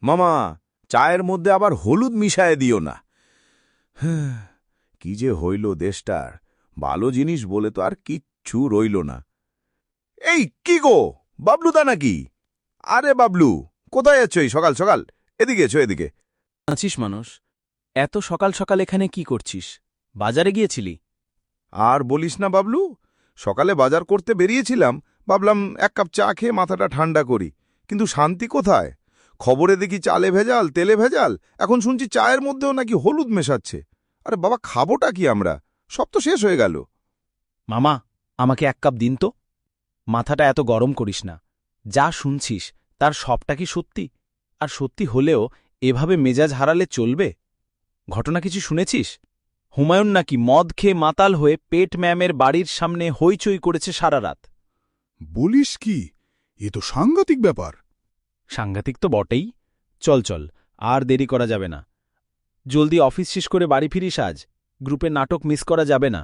মামা, চায়ের মধ্যে আবার হলুদ মিশায়ে দিও না। কি যে হইল দেশটার, ভালো জিনিস বলে তো আর কিচ্ছু রইল না। এই কি গো, বাবলুদা নাকি? আরে বাবলু, কোথায় যাচ্ছ এই সকাল সকাল? এদিকে এসো, এদিকে। আছিস মানুষ, এত সকাল সকাল এখানে কি করছিস? বাজারে গিয়েছিলি? আর বলিস না বাবলু, সকালে বাজার করতে বেরিয়েছিলাম, ভাবলাম এক কাপ চা খেয়ে মাথাটা ঠান্ডা করি, কিন্তু শান্তি কোথায়? খবরে দেখি চালে ভেজাল, তেলে ভেজাল, এখন শুনছি চায়ের মধ্যেও নাকি হলুদ মেশাচ্ছে। আরে বাবা, খাবোটা কি আমরা? সব তো শেষ হয়ে গেল। মামা, আমাকে এক কাপ দিন তো। মাথাটা এত গরম করিস না। যা শুনছিস তার সবটা কি সত্যি? আর সত্যি হলেও এভাবে মেজাজ হারালে চলবে? ঘটনা কিছু শুনেছিস? হুমায়ুন নাকি মদ খেয়ে মাতাল হয়ে পেট ম্যামের বাড়ির সামনে হইচই করেছে সারা রাত। বলিস কি? এ তো সাংঘাতিক ব্যাপার। সাংঘাতিক তো বটেই। চল চল, আর দেরি করা যাবে না। জলদি অফিস শেষ করে বাড়ি ফিরিস আজ। গ্রুপে নাটক মিস করা যাবে না।